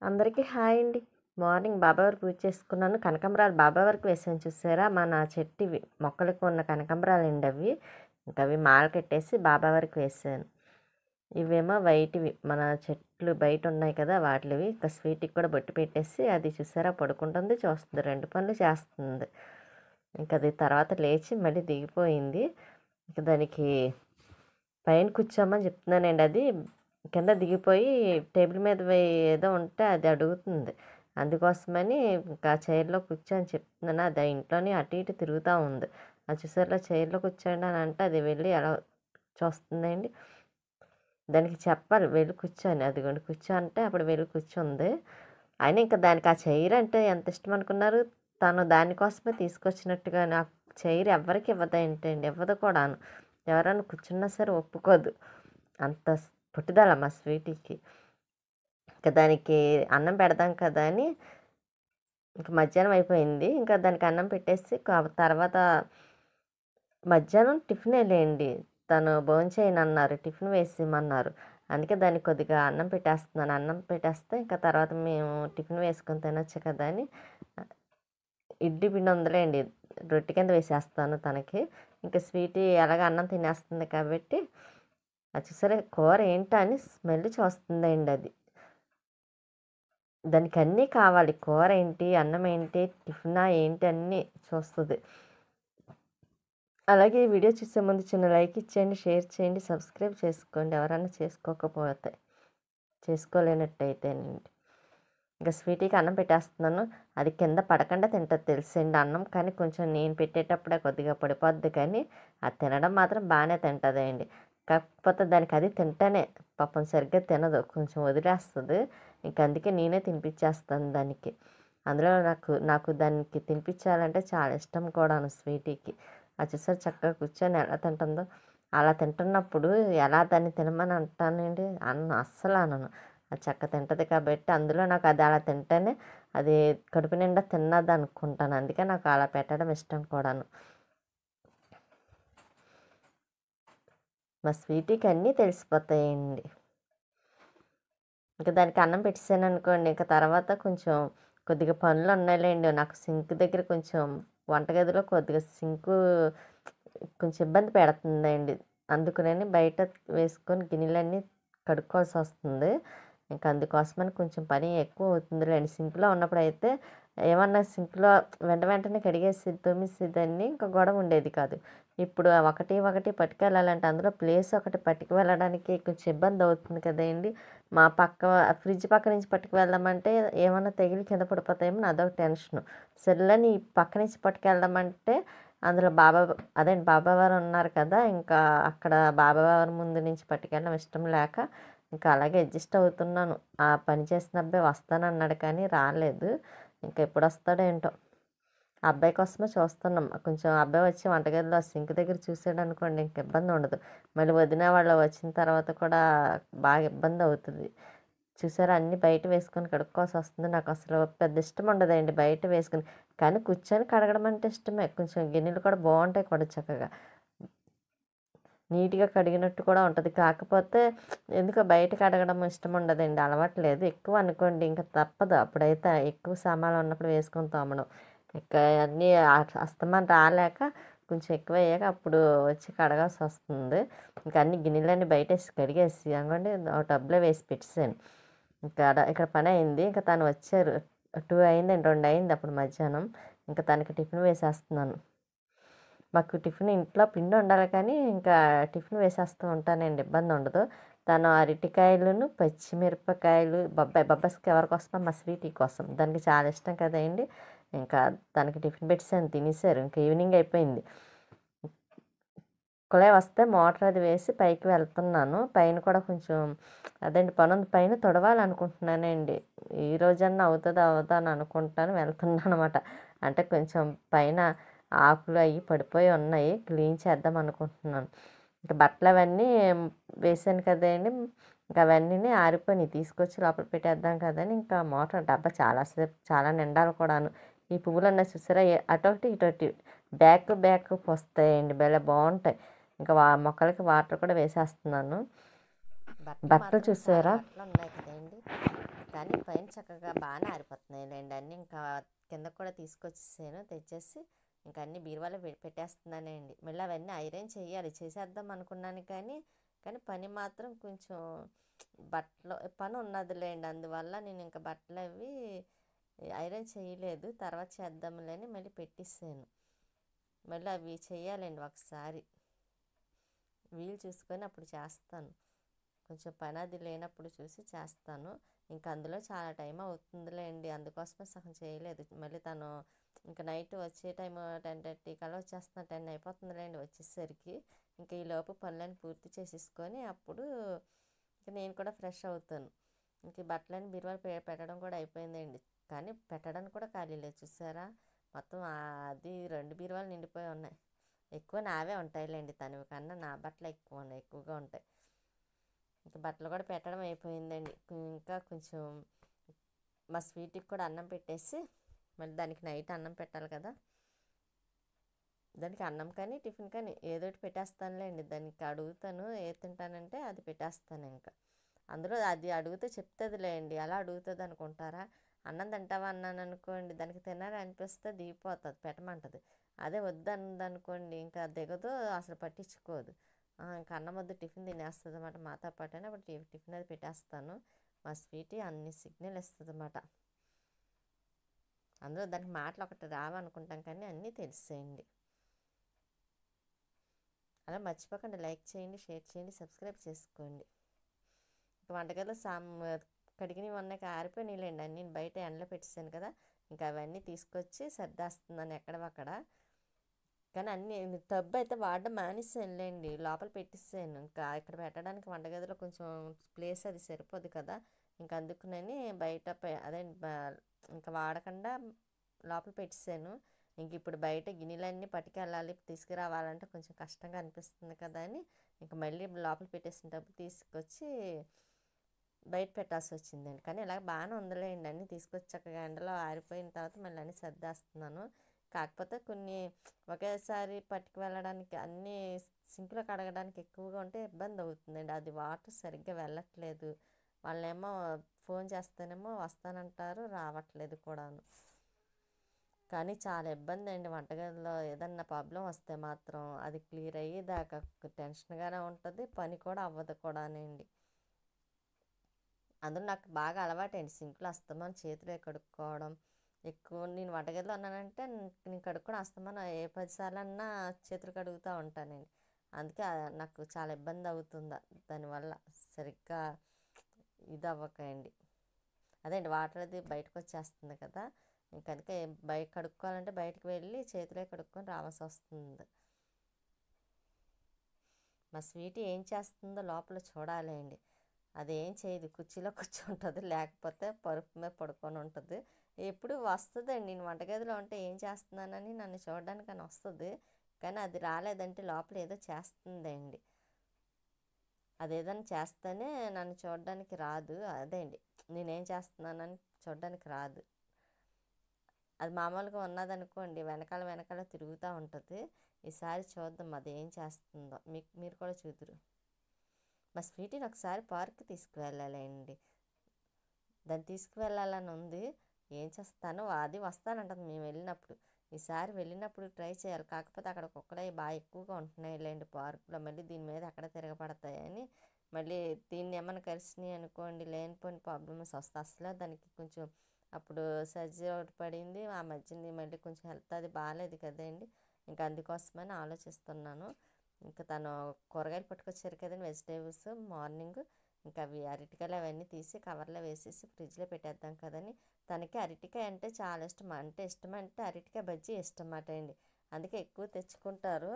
అందరికీ హాయ్ అండి. మార్నింగ్ బాబావారికి పూజ చేసుకున్నాను. కనకాంబరాలు బాబావారికి వేసాను చూసారా? మన చెట్టువి మొక్కలకి ఉన్న కనకాంబరాలండి అవి. ఇంకా అవి మాల కట్టేసి బాబావారికి వేసాను. ఇవేమో వైట్‌వి మన చెట్లు బయట ఉన్నాయి కదా! వాటిలివి. ఇంకా స్వీట్‌కి కూడా బొట్టు పెట్టేసి అది చూసారా పడుకుంటుంది, చూస్తుంది. 2 పనులు చేస్తుంది. ఇంక అది తర్వాత లేచి మళ్ళీ దిగిపోయింది. ఇంక దానికి పైన కూర్చోమని చెప్తున్నానండి. అది కింద దిగిపోయి టేబుల్ మీద ఏదో ఉంటే అది అడుగుతుంది. అందుకోసమని ఇంకా చైర్‌లో కూర్చో అని చెప్తున్నాను. అది ఇంట్లోనే అటు ఇటు తిరుగుతూ ఉంది. అది చూసారా చైర్‌లో కూర్చోండి అని అంటే అది వెళ్ళి ఎలా చూస్తుందండి. దానికి చెప్పాలి వెళ్ళి కూర్చో అని. అదిగోండి కూర్చో అంటే అప్పుడు వెళ్ళి కూర్చుంది. అయినా ఇంకా దానికి ఆ చైర్ అంటే ఎంత ఇష్టం అనుకున్నారు? తను దానికోసమే తీసుకొచ్చినట్టుగా నాకు చైర్ ఎవ్వరికి ఇవ్వదేంటండి. ఇవ్వదు కూడాను. ఎవరైనా కూర్చున్నా సరే ఒప్పుకోదు. అంత పట్టుదల మా స్వీటీకి. ఇంక దానికి అన్నం పెడదాం కదా అని ఇంక మధ్యాహ్నం అయిపోయింది. ఇంకా దానికి అన్నం పెట్టేసి తర్వాత మధ్యాహ్నం టిఫినే లేండి. తను భోంచేయనన్నారు. టిఫిన్ వేసిమన్నారు. అందుకే దానికి కొద్దిగా అన్నం పెట్టేస్తున్నాను. అన్నం పెట్టేస్తే ఇంకా తర్వాత మేము టిఫిన్ వేసుకొని తినొచ్చు కదా అని ఇడ్లీ పిండి ఉందిలేండి. రొట్టె కింద వేసేస్తాను తనకి. ఇంకా స్వీటీ ఎలాగో అన్నం తినేస్తుంది కాబట్టి అది చూసారా కూర ఏంటా అని స్మెల్ చూస్తుందండి అది. దానికి అన్నీ కావాలి. కూర ఏంటి, అన్నం ఏంటి, టిఫినా ఏంటి అన్నీ చూస్తది. అలాగే ఈ వీడియో చూసే ముందు చిన్న లైక్ ఇచ్చేయండి, షేర్ చేయండి, సబ్స్క్రైబ్ చేసుకోండి ఎవరైనా చేసుకోకపోతే. చేసుకోలేనట్టయితేనండి. ఇంకా స్వీటీకి అన్నం పెట్టేస్తున్నాను. అది కింద పడకుండా తింటది తెలుసండి అన్నం. కానీ కొంచెం నేను పెట్టేటప్పుడే కొద్దిగా పడిపోద్ది కానీ అది తినడం మాత్రం బాగానే తింటుందండి. కాకపోతే దానికి అది తింటేనే పాపం సరిగ్గా తినదు. కొంచెం వదిలేస్తుంది. ఇంక అందుకే నేనే తినిపించేస్తాను దానికి. అందులో నాకు నాకు దానికి తినిపించాలంటే చాలా ఇష్టం కూడాను స్వీటీకి. అది చూసారు చక్కగా కూర్చొని ఎలా తింటుందో. అలా తింటున్నప్పుడు ఎలా దాన్ని తినమని అంటానండి అస్సలు అనను. అది చక్కగా తింటది కాబట్టి అందులో నాకు అది అలా తింటేనే అది కడుపు నిండా తిన్నది అనుకుంటాను. అందుకే నాకు అలా పెట్టడం ఇష్టం కూడాను. మా స్వీటీకి అన్నీ తెలిసిపోతాయండి. ఇంకా దానికి అన్నం పెట్టేసాననుకోండి ఇంక తర్వాత కొంచెం కొద్దిగా పనులు ఉన్నాయిలేండి. నాకు సింక్ దగ్గర కొంచెం వంటగదిలో కొద్దిగా సింకు కొంచెం ఇబ్బంది పెడుతుందండి. అందుకనని బయట వేసుకొని గిన్నెలన్నీ కడుక్కోవాల్సి వస్తుంది. ఇంక అందుకోసమని కొంచెం పని ఎక్కువ అవుతుందిలేండి. సింక్‌లో ఉన్నప్పుడైతే ఏమన్నా సింక్‌లో వెంటనే కడిగేసిద్ది, తోమేసిద్దని ఇంక గొడవ ఉండేది కాదు. ఇప్పుడు ఒకటి ఒకటి పట్టుకెళ్ళాలంటే అందులో ప్లేస్ ఒకటి పట్టుకు వెళ్ళడానికి కొంచెం ఇబ్బంది అవుతుంది కదండీ! మా పక్క ఫ్రిడ్జ్ పక్క నుంచి పట్టుకు వెళ్దామంటే ఏమన్నా తెగిలి కింద పడిపోతాయేమో అని అదొక టెన్షను. సర్లేని పక్క నుంచి పట్టుకెళ్దామంటే అందులో బాబావారు ఉన్నారు కదా! ఇంకా అక్కడ బాబావారి ముందు నుంచి పట్టుకెళ్ళడం ఇష్టం లేక ఇంకా అలాగే అడ్జస్ట్ అవుతున్నాను. ఆ పని చేసిన అబ్బాయి వస్తానన్నాడు కానీ రాలేదు. ఇంకా ఎప్పుడొస్తాడో ఏంటో. ఆ అబ్బాయి కోసమే చూస్తున్నాం. కొంచెం ఆ అబ్బాయి వచ్చి వంటగదిలో సింక్ దగ్గర చూసాడనుకోండి ఇంక ఇబ్బంది ఉండదు. మళ్ళీ వదిన వాళ్ళు వచ్చిన తర్వాత కూడా బాగా ఇబ్బంది అవుతుంది. చూసారా అన్నీ బయట వేసుకొని కడుక్కోవాల్సి వస్తుంది. నాకు అసలు పెద్ద ఇష్టం ఉండదండి బయట వేసుకొని. కానీ కూర్చొని కడగడం అంటే ఇష్టమే. కొంచెం గిన్నెలు కూడా బాగుంటాయి కూడా చక్కగా. నీట్‌గా కడిగినట్టు కూడా ఉంటది. కాకపోతే ఎందుకో బయట కడగడం ఇష్టం ఉండదండి. అలవాటు లేదు. ఎక్కువ అనుకోండి ఇంక తప్పదు. అప్పుడైతే ఎక్కువ సామాన్లు ఉన్నప్పుడు వేసుకొని తోమడం. ఇక అన్నీ అస్తమానం రాలేక కొంచెం ఎక్కువయ్యాక అప్పుడు వచ్చి కడగాల్సొస్తుంది. ఇంక అన్ని గిన్నెలన్నీ బయటేసి కడిగేసి అదిగోండి ఒక టబ్‌లో వేసి పెట్టేసాను. ఇక్కడ పనయింది. ఇంక తను వచ్చారు. 2 అయిందండి. 2 అయింది అప్పుడు మధ్యాహ్నం. ఇంక తనకి టిఫిన్ వేసేస్తున్నాను. మాకు టిఫిన్ ఇంట్లో పిండి ఉండాలి కానీ ఇంకా టిఫిన్ వేసేస్తూ ఉంటానండి. ఇబ్బంది ఉండదు. తను అరటికాయలును, పచ్చిమిరపకాయలు, బొబ్బాస్కాయ ఎవరికోసమో మా స్వీటీ కోసం. దానికి చాలా ఇష్టం కదండీ! ఇంకా తనకి టిఫిన్ పెట్టేసాను తినేసారు. ఇంక ఈవినింగ్ అయిపోయింది. కుళాయి వస్తే మోటార్ అది వేసి పైకి వెళ్తున్నాను. పైన కూడా కొంచెం పనుంది. పైన తుడవాలనుకుంటున్నానండి. ఈ రోజన్నా అవుతదా అవ్వదా అని అనుకుంటాను వెళ్తున్నాననమాట. అంటే కొంచెం పైన ఆకులు అవి పడిపోయి ఉన్నాయి. క్లీన్ చేద్దాం అనుకుంటున్నాను. ఇంక బట్టలు అవన్నీ వేసాను కదండీ! ఇంక అవన్నీని ఆరిపోయినాయి. తీసుకొచ్చి లోపల పెట్టేద్దాం కదని ఇంకా మోటార్ డబ్బా చాలా నిండాలి కూడాను. ఈ పువ్వులున్నాయి చూసారా? అటొకటి ఇటొకటి బ్యాక్ బ్యాక్ వస్తాయండి. భలే బాగుంటాయి. ఇంకా మొక్కలకి వాటర్ కూడా వేసేస్తున్నాను. బట్టలు చూసారా? బట్టలు ఉన్నాయి కదండి! కానీ పైన చక్కగా బాగానే ఆరిపోతున్నాయిలేండి అన్నీ. ఇంకా కింద కూడా తీసుకొచ్చేసాను, తెచ్చేసి ఇంకా అన్నీ బీరువాలో పెట్టేస్తున్నానండి. మళ్ళీ అవన్నీ ఐరన్ చేయాలి, చేసేద్దాం అనుకున్నాను కానీ కానీ పని మాత్రం కొంచెం బట్టలు పని ఉన్నదిలేండి. అందువల్ల నేను ఇంకా బట్టలు అవి ఐరన్ చేయలేదు, తర్వాత చేద్దాంలే అని మళ్ళీ పెట్టేసాను. మళ్ళీ అవి చేయాలండి, ఒకసారి వీలు చూసుకొని అప్పుడు చేస్తాను. కొంచెం పని అది లేనప్పుడు చూసి చేస్తాను. ఇంకా అందులో చాలా టైం అవుతుందిలేండి, అందుకోసమే సగం చేయలేదు. మళ్ళీ తను ఇంకా నైట్ వచ్చే టైం 10:30 కల్లా వచ్చేస్తున్నా, 10 అయిపోతుందిలేండి వచ్చేసరికి. ఇంకా ఈలోపు పనులను పూర్తి చేసేసుకొని అప్పుడు ఇంకా నేను కూడా ఫ్రెష్ అవుతాను. ఇంక ఈ బట్టలని బీరువాలో పెట్టడం కూడా అయిపోయిందండి. కానీ పెట్టడానికి కూడా ఖాళీ లేదు చూసారా, మొత్తం అది 2 బీరువాలు నిండిపోయి ఉన్నాయి. ఎక్కువ నావే ఉంటాయిలేండి, తనవి కన్నా నా బట్టలు ఎక్కువగా ఉంటాయి. ఇంకా బట్టలు కూడా పెట్టడం అయిపోయిందండి. ఇంకా కొంచెం మా స్వీట్కి కూడా అన్నం పెట్టేసి మళ్ళీ దానికి నైట్ అన్నం పెట్టాలి కదా, దానికి అన్నం కానీ టిఫిన్ కానీ ఏదో ఒకటి పెట్టేస్తానులేండి. దానికి అడుగుతాను ఏది తింటానంటే అది పెట్టేస్తాను. ఇంకా అందులో అది అడిగితే చెప్తుందిలేండి, అలా అడుగుతుంది అనుకుంటారా? అన్నం తింటావా అన్నాను అనుకోండి, దానికి తినాలని అనిపిస్తే దిగిపోతుంది, పెట్టమంటుంది. అదే వద్దనుకోండి ఇంకా దిగదు, అసలు పట్టించుకోదు. ఇంకా అన్నం వద్దు టిఫిన్ తినేస్తుంది అన్నమాట మాతో పాటు అని అప్పుడు టిఫిన్ అది పెట్టేస్తాను. మా స్వీటీ అన్ని సిగ్నల్ ఇస్తుంది అన్నమాట. అందులో దానికి మాటలు ఒకటి రావనుకుంటాం కానీ అన్నీ తెలిసేయండి. అలా మర్చిపోకండి, లైక్ చేయండి, షేర్ చేయండి, సబ్స్క్రైబ్ చేసుకోండి. వంటగదిలో కడిగినవి ఉన్నాయి, ఆరిపోయినాయిలేండి అన్నీ, బయట ఎండలో పెట్టేసాను కదా. ఇంకా అవన్నీ తీసుకొచ్చి సర్దేస్తున్నాను ఎక్కడవక్కడ. కానీ అన్నీ టబ్ అయితే వాడడం మానేసానులేండి, లోపల పెట్టేసాను. ఇంకా ఇక్కడ పెట్టడానికి వంటగదిలో కొంచెం ప్లేస్ అది సరిపోదు కదా, ఇంకా అందుకునని బయట అదే ఇంకా వాడకుండా లోపల పెట్టేసాను. ఇంక ఇప్పుడు బయట గిన్నెలన్నీ పట్టుకెళ్ళాలి, తీసుకురావాలంటే కొంచెం కష్టంగా అనిపిస్తుంది కదా అని ఇంక మళ్ళీ లోపల పెట్టేసిన డబ్బు తీసుకొచ్చి బయట పెట్టాల్సి వచ్చిందండి. కానీ ఇలా బాగానే ఉందిలేండి, అన్నీ తీసుకొచ్చి చక్కగా ఎండలో ఆరిపోయిన తర్వాత మళ్ళీ అన్నీ సర్దేస్తున్నాను. కాకపోతే కొన్ని ఒకేసారి పట్టుకు వెళ్ళడానికి అన్నీ సింక్లో కడగడానికి ఎక్కువగా ఉంటే ఇబ్బంది అవుతుందండి. అది వాటర్ సరిగ్గా వెళ్ళట్లేదు. వాళ్ళేమో ఫోన్ చేస్తేనేమో వస్తానంటారు, రావట్లేదు కూడాను. కానీ చాలా ఇబ్బంది అండి, వంటగదిలో ఏదన్నా ప్రాబ్లం వస్తే మాత్రం అది క్లియర్ అయ్యేదాకా టెన్షన్గానే ఉంటుంది, పని కూడా అవ్వదు కూడానండి. అందులో నాకు బాగా అలవాటండి సింక్లో అస్తమానం చేతులే కడుక్కోవడం. ఎక్కువ నేను వంటగదిలో ఉన్నానంటే నేను కడుక్కొని అస్తమానం 10 సార్లన్నా చేతులు కడుగుతూ ఉంటానండి. అందుకే నాకు చాలా ఇబ్బంది అవుతుంది దానివల్ల, సరిగ్గా ఇది అవ్వకండి. అదే అండి, వాటర్ అది బయటకు వచ్చేస్తుంది కదా, ఇంక అందుకే బయట కడుక్కోవాలంటే బయటకు వెళ్ళి చేతులే కడుక్కొని రావాల్సి వస్తుంది. మా స్వీటీ ఏం చేస్తుందో లోపల చూడాలండి. అదేం చేయదు, కుర్చీలో కూర్చుంటుంది, లేకపోతే పరుపు మీద పడుకొని ఉంటుంది. ఎప్పుడు వస్తుందండి, నేను వంటగదిలో ఉంటే ఏం చేస్తున్నానని నన్ను చూడడానికి అని వస్తుంది. కానీ అది రాలేదంటే లోపల ఏదో చేస్తుందండి. అదేదైనా చేస్తేనే నన్ను చూడడానికి రాదు. అదే అండి, నేనేం చేస్తున్నానని చూడడానికి రాదు. అది మామూలుగా ఉన్నదనుకోండి వెనకాల తిరుగుతూ ఉంటుంది. ఈసారి చూద్దాం అది ఏం చేస్తుందో, మీరు కూడా చూదురు. మా స్వీటీని ఒకసారి పార్క్కి తీసుకువెళ్ళాలండి, దాన్ని తీసుకువెళ్ళాలని ఉంది. ఏం చేస్తాను, అది వస్తానంటుంది మేము వెళ్ళినప్పుడు. ఈసారి వెళ్ళినప్పుడు ట్రై చేయాలి. కాకపోతే అక్కడ కుక్కలు బాగా ఎక్కువగా ఉంటున్నాయి లేండి పార్కులో, మళ్ళీ దీని మీద ఎక్కడ తిరగబడతాయని మళ్ళీ దీన్ని ఏమైనా కలిసినాయి అనుకోండి లేనిపోయిన ప్రాబ్లమ్స్ వస్తాయి. అసలు దానికి కొంచెం అప్పుడు సర్జరీ ఒకటి పడింది, ఆ మధ్యని మళ్ళీ కొంచెం హెల్త్ అది బాగాలేదు కదండి. ఇంకా అందుకోసమని ఆలోచిస్తున్నాను. ఇంకా తను కూరగాయలు పట్టుకొచ్చారు కదండి, వెజిటేబుల్స్ మార్నింగ్. ఇంకా అవి అరటికాయలు అవన్నీ తీసి కవర్లో వేసేసి ఫ్రిడ్జ్లో పెట్టేద్దాం కదని. తనకి అరటికాయ అంటే చాలా ఇష్టం, అంటే అరటికాయ బజ్జీ ఇష్టం అన్నమాట అండి. అందుకే ఎక్కువ తెచ్చుకుంటారు.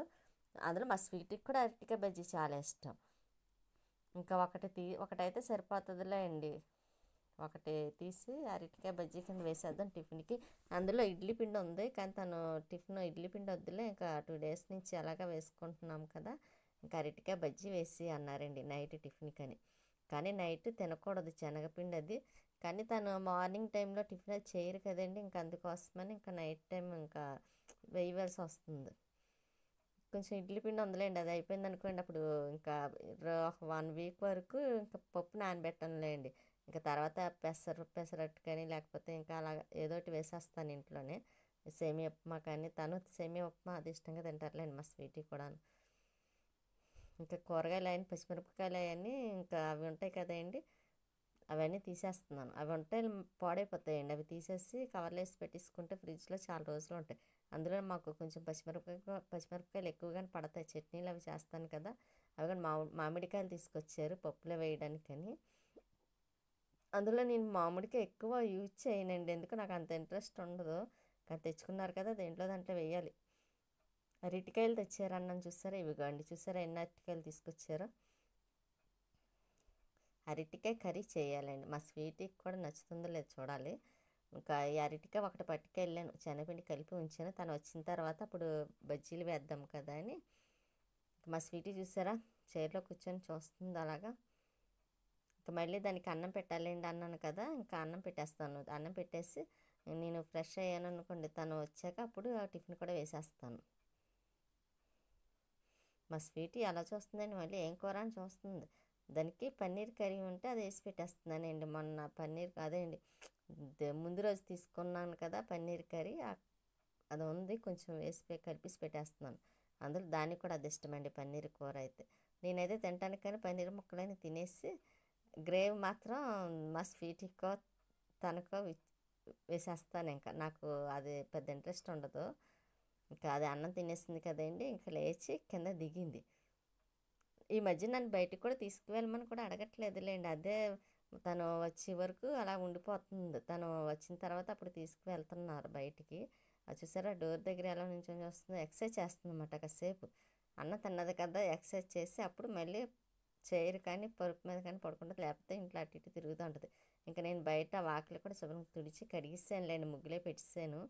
అందులో మా స్వీట్కి కూడా అరటికాయ బజ్జీ చాలా ఇష్టం. ఇంకా ఒకటైతే సరిపోతుందిలే అండి, ఒకటి తీసి అరటికాయ బజ్జీ కింద వేసేద్దాం టిఫిన్కి. అందులో ఇడ్లీ పిండి ఉంది, కానీ తను టిఫిన్ ఇడ్లీ పిండి వద్దులే, ఇంకా 2 days నుంచి అలాగా వేసుకుంటున్నాం కదా, ఇంకా అరటికాయ బజ్జీ వేసి అన్నారండి నైట్ టిఫిన్కి అని. కానీ నైట్ తినకూడదు శనగపిండి అది. కానీ తను మార్నింగ్ టైంలో టిఫిన్ అది చేయరు కదండి, ఇంకా అందుకోసమని ఇంకా నైట్ టైం ఇంకా వేయవలసి వస్తుంది. కొంచెం ఇడ్లీ పిండి ఉందిలేండి, అది అయిపోయింది అనుకోండి అప్పుడు ఇంకా 1 week వరకు ఇంకా పప్పు నానబెట్టనులేండి. ఇంకా తర్వాత పెసరట్టు కానీ లేకపోతే ఇంకా అలా ఏదో ఒకటి వేసేస్తాను ఇంట్లోనే. సేమియా ఉప్మా కానీ, తను సేమియా ఉప్మా అది ఇష్టంగా తింటారులేండి మా స్వీటీ కూడా. ఇంకా కూరగాయలు అవన్నీ పచ్చిమిరపకాయలు అవన్నీ ఇంకా అవి ఉంటాయి కదండి, అవన్నీ తీసేస్తున్నాను. అవి ఉంటే పాడైపోతాయండి. అవి తీసేసి కవర్లో వేసి పెట్టేసుకుంటే ఫ్రిడ్జ్లో చాలా రోజులు ఉంటాయి. అందులో మాకు కొంచెం పచ్చిమిరపకాయలు ఎక్కువగానే పడతాయి, చట్నీలు అవి చేస్తాను కదా. అవి కానీ మామిడికాయలు తీసుకొచ్చారు పప్పులో వేయడానికని. అందులో నేను మామిడికాయ ఎక్కువ యూజ్ చేయనండి, ఎందుకు నాకు అంత ఇంట్రెస్ట్ ఉండదు. కానీ తెచ్చుకున్నారు కదా, దాంట్లో వేయాలి. అరటికాయలు తెచ్చారు అన్నాను చూసారా, ఇవిగో అండి చూసారా ఎన్ని అరటికాయలు తీసుకొచ్చారో. అరటికాయ కర్రీ చేయాలండి, మా స్వీట్కి కూడా నచ్చుతుందో లేదో చూడాలి. ఇంకా ఈ అరటికాయ ఒకటి పట్టుకెళ్ళాను, శనగపిండి కలిపి ఉంచాను. తను వచ్చిన తర్వాత అప్పుడు బజ్జీలు వేద్దాం కదా అని. మా స్వీటీ చూసారా చైర్లో కూర్చొని చూస్తుంది అలాగా. ఇంకా మళ్ళీ దానికి అన్నం పెట్టాలండి అన్నాను కదా, ఇంకా అన్నం పెట్టేస్తాను. అన్నం పెట్టేసి నేను ఫ్రెష్ అయ్యాను అనుకోండి, తను వచ్చాక అప్పుడు ఆ టిఫిన్ కూడా వేసేస్తాను. మా స్వీటీ అలా చూస్తుందండి, మళ్ళీ ఏం కూర అని చూస్తుంది. దానికి పన్నీర్ కర్రీ ఉంటే అది వేసి పెట్టేస్తున్నానండి. మొన్న పన్నీర్ అదేండి ముందు రోజు తీసుకున్నాను కదా పన్నీర్ కర్రీ, అది ఉంది కొంచెం వేసి కలిపేసి పెట్టేస్తున్నాను. అందులో దానికి కూడా అది ఇష్టమండి పన్నీర్ కూర అయితే. నేనైతే తింటాను కానీ పన్నీర్ ముక్కలని తినేసి గ్రేవీ మాత్రం మా స్వీటీకో తనకో వేసేస్తాను. ఇంకా నాకు అది పెద్ద ఇంట్రెస్ట్ ఉండదు. ఇంకా అది అన్నం తినేసింది కదండి, ఇంకా లేచి కింద దిగింది. ఈ మధ్య నన్ను బయటికి కూడా తీసుకువెళ్ళమని కూడా అడగట్లేదులేండి. అదే తను వచ్చే వరకు అలా ఉండిపోతుంది. తను వచ్చిన తర్వాత అప్పుడు తీసుకువెళ్తున్నారు బయటికి. అది చూసారా డోర్ దగ్గర ఎలా నుంచొని వస్తుంది, ఎక్సర్సైజ్ చేస్తుంది అన్నమాట. కాసేపు అన్నం తిన్నది కదా, ఎక్సర్సైజ్ చేసి అప్పుడు మళ్ళీ చైర్ కానీ పరుపు మీద కానీ పడుకుంటుంది, లేకపోతే ఇంట్లో అటు ఇటు తిరుగుతూ ఉంటుంది. ఇంకా నేను బయట వాకిలి కూడా శుభ్రం తుడిచి కడిగిస్తానులేండి, ముగ్గులే పెట్టేసాను.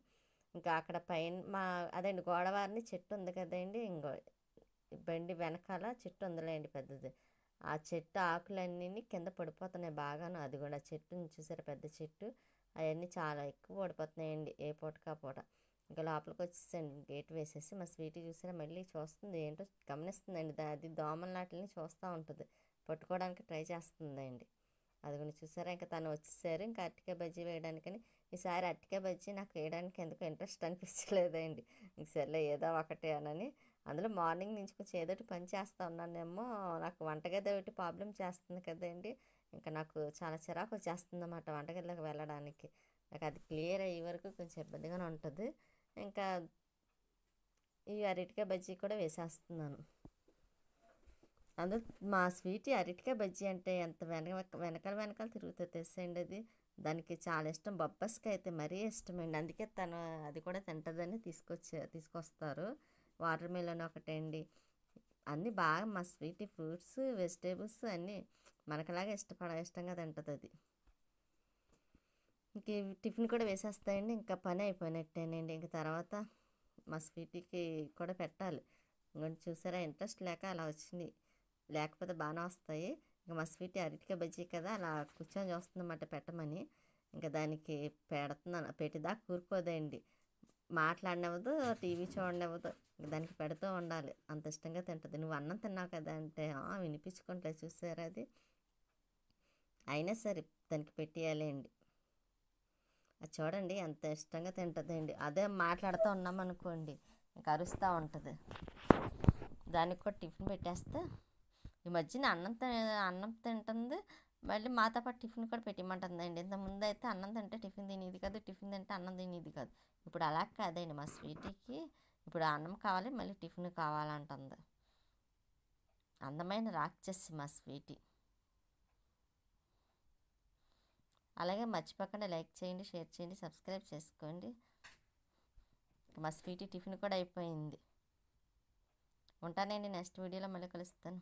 ఇంకా అక్కడ పైన అదండి గోడవారిని చెట్టు ఉంది కదండి, ఇంకో బండి వెనకాల చెట్టు ఉందిలేండి పెద్దది. ఆ చెట్టు ఆకులన్నీ కింద పడిపోతున్నాయి బాగాను. అది కూడా చెట్టుని చూసారా పెద్ద చెట్టు, అవన్నీ చాలా ఎక్కువ పడిపోతున్నాయండి ఏ పూటకా పూట. ఇంకా లోపలికి వచ్చేసండి గేట్ వేసేసి. మా స్వీటీ చూసారా మళ్ళీ చూస్తుంది, ఏంటో గమనిస్తుందండి. అది దోమల నాటిని చూస్తూ ఉంటుంది, పట్టుకోవడానికి ట్రై చేస్తుందండి. అది కూడా చూసారా ఇంకా తను వచ్చేసారు ఇంకా అరటికాయ బజ్జీ వేయడానికని. ఈసారి అరటికాయ బజ్జీ నాకు వేయడానికి ఎందుకు ఇంట్రెస్ట్ అనిపించలేదండి. ఇంక సర్లే ఏదో ఒకటి అనని, అందులో మార్నింగ్ నుంచి కొంచెం ఏదో ఒకటి పని చేస్తూ ఉన్నానేమో, నాకు వంటగది ఒకటి ప్రాబ్లం చేస్తుంది కదండి. ఇంకా నాకు చాలా చిరాకు వచ్చేస్తుంది అన్నమాట వంటగదిలోకి వెళ్ళడానికి. నాకు అది క్లియర్ అయ్యే వరకు కొంచెం ఇబ్బందిగానే ఉంటుంది. ఇంకా ఈ అరటికాయ బజ్జీ కూడా వేసేస్తున్నాను. అందులో మా స్వీటీ అరటికాయ బజ్జీ అంటే ఎంత వెనకాల తిరుగుతుంది తెలుసండి. అది దానికి చాలా ఇష్టం. బొబ్బస్కాయ అయితే మరీ ఇష్టమండి, అందుకే తను అది కూడా తింటుందని తీసుకొస్తారు. వాటర్ మిలన్ ఒకటండి, అన్నీ బాగా మా స్వీటీ ఫ్రూట్స్ వెజిటేబుల్స్ అన్నీ మనకలాగా ఇష్టంగా తింటుంది అది. ఇంక టిఫిన్ కూడా వేసేస్తాయండి, ఇంకా పని అయిపోయినట్టేనండి. ఇంక తర్వాత మా స్వీటీకి కూడా పెట్టాలి. ఇంకొంచెం చూసారా ఇంట్రెస్ట్ లేక అలా వచ్చింది, లేకపోతే బాగానే వస్తాయి. ఇంకా మా స్వీటీ అరటికాయ బజ్జీ కదా అలా కూర్చొని చూస్తుందన్నమాట పెట్టమని. ఇంకా దానికి పెడుతున్నాను, పెట్టిదాకా కూరుకోదండి, మాట్లాడినవ్వదు, టీవీ చూడనివ్వదు. దానికి పెడుతూ ఉండాలి, అంత ఇష్టంగా తింటుంది. నువ్వు అన్నం తిన్నావు కదా అంటే వినిపించుకుంటే చూసారా అది. అయినా సరే దానికి పెట్టేయాలండి. అది చూడండి ఎంత ఇష్టంగా తింటుందండి. అదే మాట్లాడుతూ ఉన్నామనుకోండి ఇంకా అరుస్తూ ఉంటుంది. దానికి కూడా టిఫిన్ పెట్టేస్తే ఈ మధ్యన అన్నం తింటుంది, మళ్ళీ మాతో పాటు టిఫిన్ కూడా పెట్టిమంటుందండి. ఇంతకుముందు అయితే అన్నం తింటే టిఫిన్ తినేది కాదు, టిఫిన్ తింటే అన్నం తినేది కాదు. ఇప్పుడు అలా కాదండి మా స్వీటీకి, ఇప్పుడు అన్నం కావాలి మళ్ళీ టిఫిన్ కావాలంటుంది. అందమైన రాక్షసి మా స్వీటీ. అలాగే మర్చిపోకుండా లైక్ చేయండి, షేర్ చేయండి, సబ్స్క్రైబ్ చేసుకోండి. మా స్వీటీ టిఫిన్ కూడా అయిపోయింది. ఉంటానండి, నెక్స్ట్ వీడియోలో మళ్ళీ కలుస్తాను.